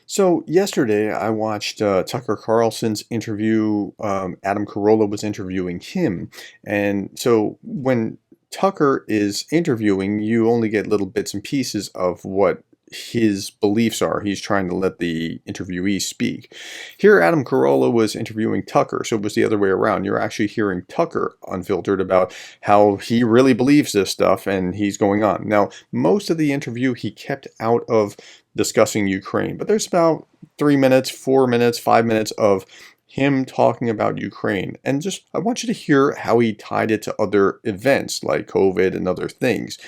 So yesterday I watched Tucker Carlson's interview. Adam Carolla was interviewing him, and so when Tucker is interviewing, you only get little bits and pieces of what his beliefs are. He's trying to let the interviewee speak. Here, Adam Carolla was interviewing Tucker, so it was the other way around. You're actually hearing Tucker unfiltered about how he really believes this stuff, and he's going on. Now, most of the interview he kept out of discussing Ukraine, but there's about 3 minutes, 4 minutes, 5 minutes of him talking about Ukraine. And just, I want you to hear how he tied it to other events like COVID and other things.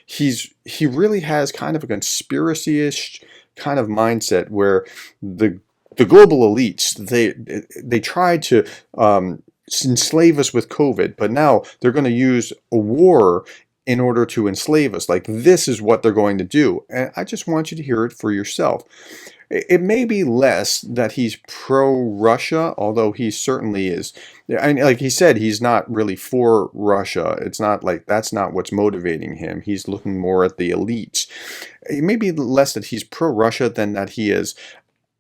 He really has kind of a conspiracy-ish kind of mindset where the global elites, they tried to enslave us with COVID, but now they're going to use a war in order to enslave us. Like, this is what they're going to do. And I just want you to hear it for yourself. It may be less that he's pro-Russia, although he certainly is. And like he said, he's not really for Russia. It's not like that's not what's motivating him. He's looking more at the elites. It may be less that he's pro-Russia than that he is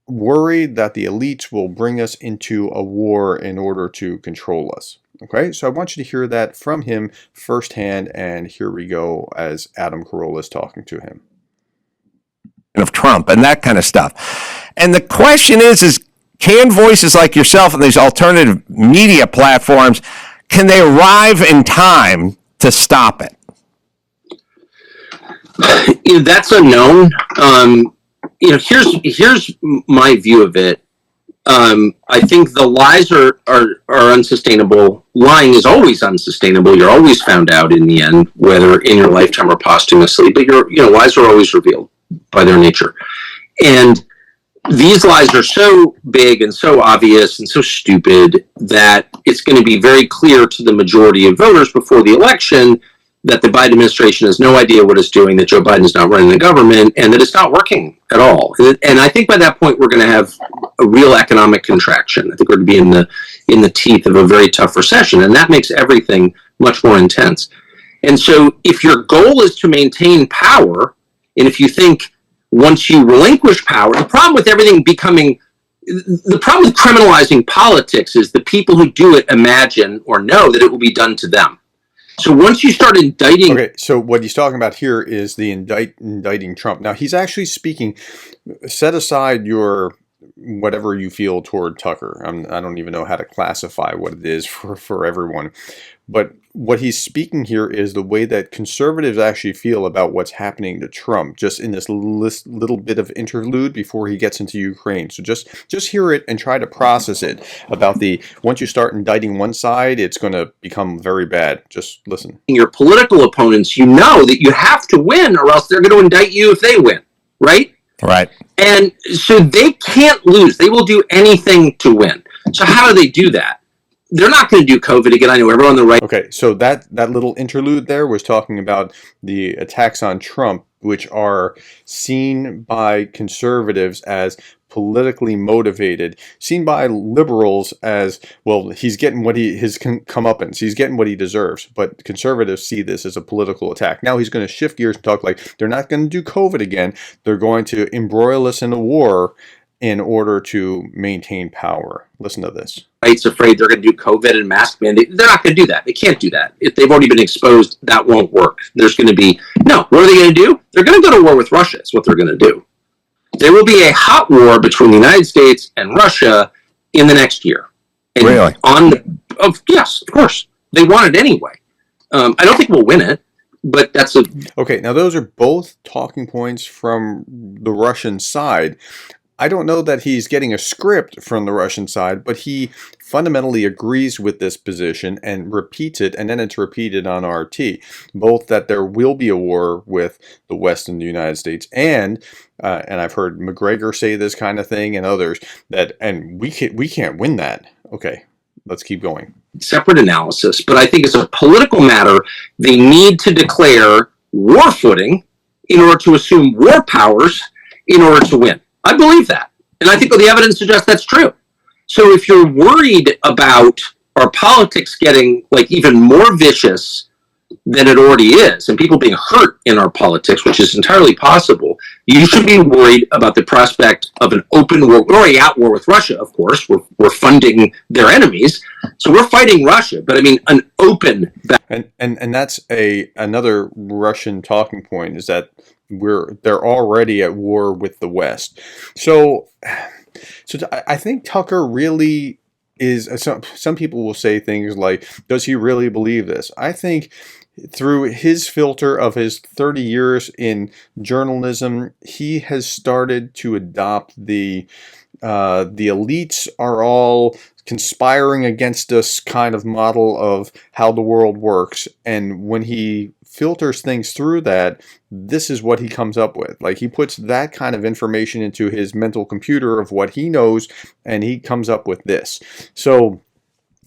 worried that the elites will bring us into a war in order to control us. Okay, so I want you to hear that from him firsthand, and here we go as Adam Carolla is talking to him. Of Trump and that kind of stuff. And the question is can voices like yourself and these alternative media platforms, can they arrive in time to stop it? That's unknown. Here's my view of it. I think the lies are unsustainable. Lying is always unsustainable. You're always found out in the end, whether in your lifetime or posthumously. But lies are always revealed by their nature. And these lies are so big and so obvious and so stupid that it's going to be very clear to the majority of voters before the election that the Biden administration has no idea what it's doing, that Joe Biden is not running the government, and that it's not working at all. And I think by that point we're going to have a real economic contraction. I think we're going to be in the teeth of a very tough recession, and that makes everything much more intense. And so if your goal is to maintain power, and if you think once you relinquish power, the problem with criminalizing politics is the people who do it imagine or know that it will be done to them. So once you start indicting... Okay, so what he's talking about here is the indicting Trump. Now, he's actually speaking, set aside your whatever you feel toward Tucker. I don't even know how to classify what it is for everyone. But what he's speaking here is the way that conservatives actually feel about what's happening to Trump, just in this little bit of interlude before he gets into Ukraine. So just hear it and try to process it about once you start indicting one side, it's going to become very bad. Just listen. Your political opponents, you know that you have to win or else they're going to indict you if they win, right? Right. And so they can't lose. They will do anything to win. So how do they do that? They're not going to do COVID again. I know everyone on the right. Okay, so that little interlude there was talking about the attacks on Trump, which are seen by conservatives as politically motivated, seen by liberals as, well, he's getting what his comeuppance, he's getting what he deserves. But conservatives see this as a political attack. Now he's going to shift gears and talk like they're not going to do COVID again. They're going to embroil us in a war in order to maintain power. Listen to this. Right's afraid they're going to do COVID and mask mandate. They're not going to do that. They can't do that. If they've already been exposed, that won't work. There's going to be, no, what are they going to do? They're going to go to war with Russia. That's what they're going to do. There will be a hot war between the United States and Russia in the next year. And really? Yes, of course. They want it anyway. I don't think we'll win it, but that's Okay, now those are both talking points from the Russian side. I don't know that he's getting a script from the Russian side, but he fundamentally agrees with this position and repeats it, and then it's repeated on RT. Both that there will be a war with the West and the United States, and I've heard McGregor say this kind of thing, and others, and we can't win that. Okay, let's keep going. Separate analysis, but I think as a political matter, they need to declare war footing in order to assume war powers in order to win. I believe that. And I think the evidence suggests that's true. So if you're worried about our politics getting like even more vicious than it already is, and people being hurt in our politics, which is entirely possible, you should be worried about the prospect of an open war. We're already at war with Russia, of course. We're funding their enemies, so we're fighting Russia. But I mean, an open and that's another Russian talking point, is that they're already at war with the West. So I think Tucker really is. Some people will say things like, "Does he really believe this?" I think through his filter of his 30 years in journalism, he has started to adopt the elites are all conspiring against us kind of model of how the world works. And when he filters things through that, this is what he comes up with. Like, he puts that kind of information into his mental computer of what he knows, and he comes up with this. So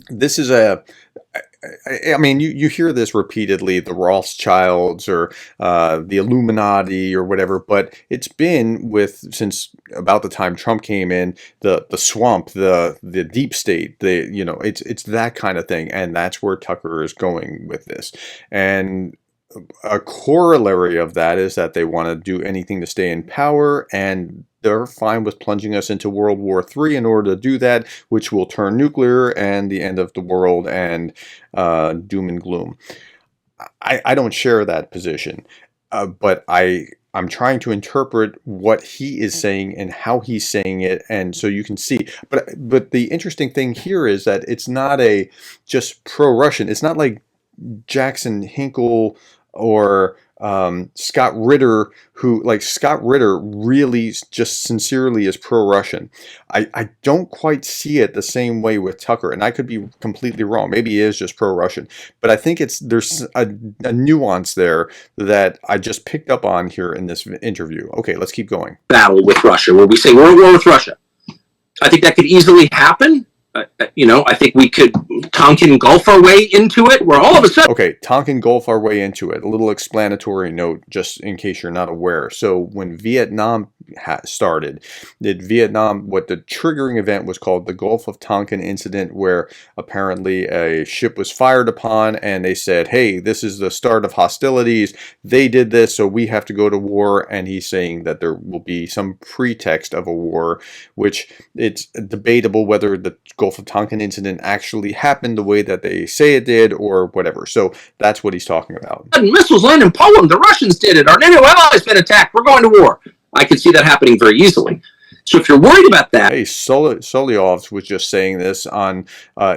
this is I mean, you hear this repeatedly, the Rothschilds or the Illuminati or whatever, but it's been since about the time Trump came in, the swamp, the deep state, it's that kind of thing, and that's where Tucker is going with this. And a corollary of that is that they want to do anything to stay in power, and they're fine with plunging us into World War III in order to do that, which will turn nuclear and the end of the world and doom and gloom. I don't share that position, but I'm trying to interpret what he is saying and how he's saying it, and so you can see. But the interesting thing here is that it's not just pro-Russian. It's not like Jackson Hinkle or Scott Ritter, Scott Ritter really just sincerely is pro-Russian. I don't quite see it the same way with Tucker, and I could be completely wrong. Maybe he is just pro-Russian, but I think there's a nuance there that I just picked up on here in this interview. Okay, let's keep going. Battle with Russia, where we say we're at war with Russia. I think that could easily happen. I think we could Tonkin Gulf our way into it, where all of a sudden... Okay, Tonkin Gulf our way into it. A little explanatory note, just in case you're not aware. So when Vietnam started, what the triggering event was called the Gulf of Tonkin incident, where apparently a ship was fired upon, and they said, hey, this is the start of hostilities. They did this, so we have to go to war. And he's saying that there will be some pretext of a war, which it's debatable whether the Gulf of Tonkin incident actually happened the way that they say it did or whatever. So that's what he's talking about. Missiles land in Poland. The Russians did it. Our NATO allies been attacked. We're going to war. I could see that happening very easily. So if you're worried about that... Hey, Solyov was just saying this on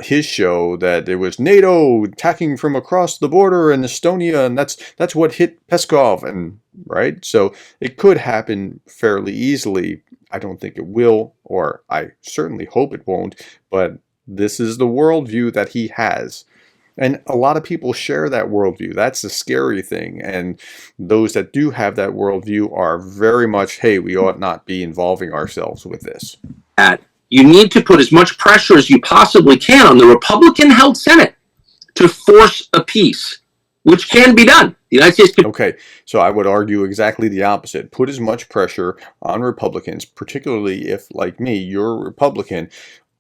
his show, that it was NATO attacking from across the border in Estonia, and that's what hit Peskov, and right? So it could happen fairly easily. I don't think it will, or I certainly hope it won't, but this is the worldview that he has. And a lot of people share that worldview. That's the scary thing. And those that do have that worldview are very much, hey, we ought not be involving ourselves with this. You need to put as much pressure as you possibly can on the Republican-held Senate to force a peace, which can be done. The United States can... Okay, so I would argue exactly the opposite. Put as much pressure on Republicans, particularly if, like me, you're a Republican,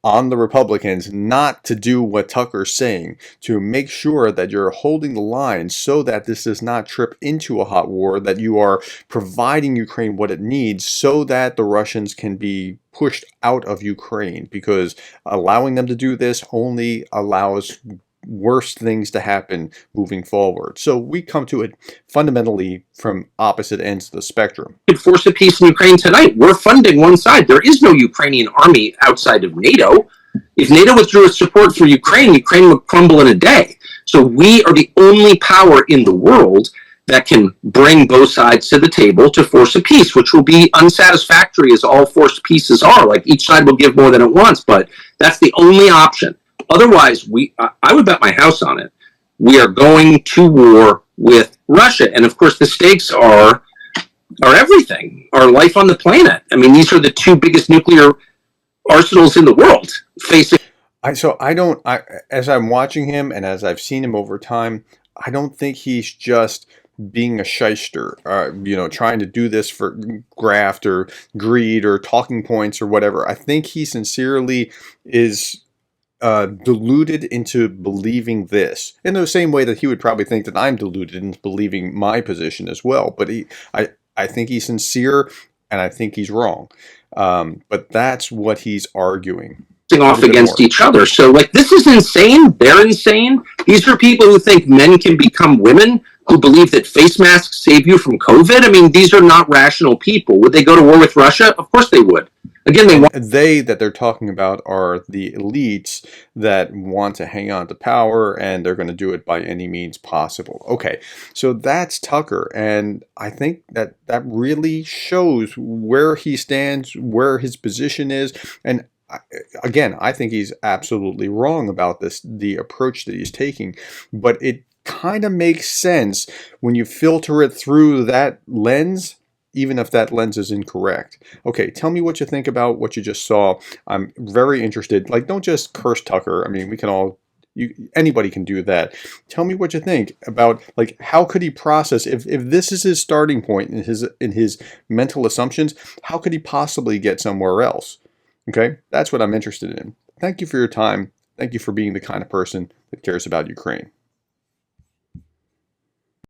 on the Republicans not to do what Tucker's saying, to make sure that you're holding the line so that this does not trip into a hot war, that you are providing Ukraine what it needs so that the Russians can be pushed out of Ukraine, because allowing them to do this only allows worse things to happen moving forward. So we come to it fundamentally from opposite ends of the spectrum. We could force a peace in Ukraine tonight. We're funding one side. There is no Ukrainian army outside of NATO. If NATO withdrew its support for Ukraine, Ukraine would crumble in a day. So we are the only power in the world that can bring both sides to the table to force a peace, which will be unsatisfactory, as all forced peaces are. Like, each side will give more than it wants, but that's the only option. Otherwise, I would bet my house on it. We are going to war with Russia. And of course, the stakes are everything, our life on the planet. I mean, these are the two biggest nuclear arsenals in the world facing. As I'm watching him and as I've seen him over time, I don't think he's just being a shyster, trying to do this for graft or greed or talking points or whatever. I think he sincerely is deluded into believing this in the same way that he would probably think that I'm deluded into believing my position as well. But I think he's sincere, and I think he's wrong. But that's what he's arguing. Off against each other. So, like, this is insane. They're insane. These are people who think men can become women, who believe that face masks save you from COVID. I mean, these are not rational people. Would they go to war with Russia? Of course they would. Again, they that they're talking about are the elites that want to hang on to power, and they're going to do it by any means possible. Okay, so that's Tucker, and I think that really shows where he stands, where his position is, and again, I think he's absolutely wrong about this, the approach that he's taking, but it kind of makes sense when you filter it through that lens, even if that lens is incorrect. Okay, tell me what you think about what you just saw. I'm very interested. Like, don't just curse Tucker. I mean, we can all, anybody can do that. Tell me what you think about, like, how could he process, if this is his starting point in his mental assumptions, how could he possibly get somewhere else? Okay, that's what I'm interested in. Thank you for your time. Thank you for being the kind of person that cares about Ukraine.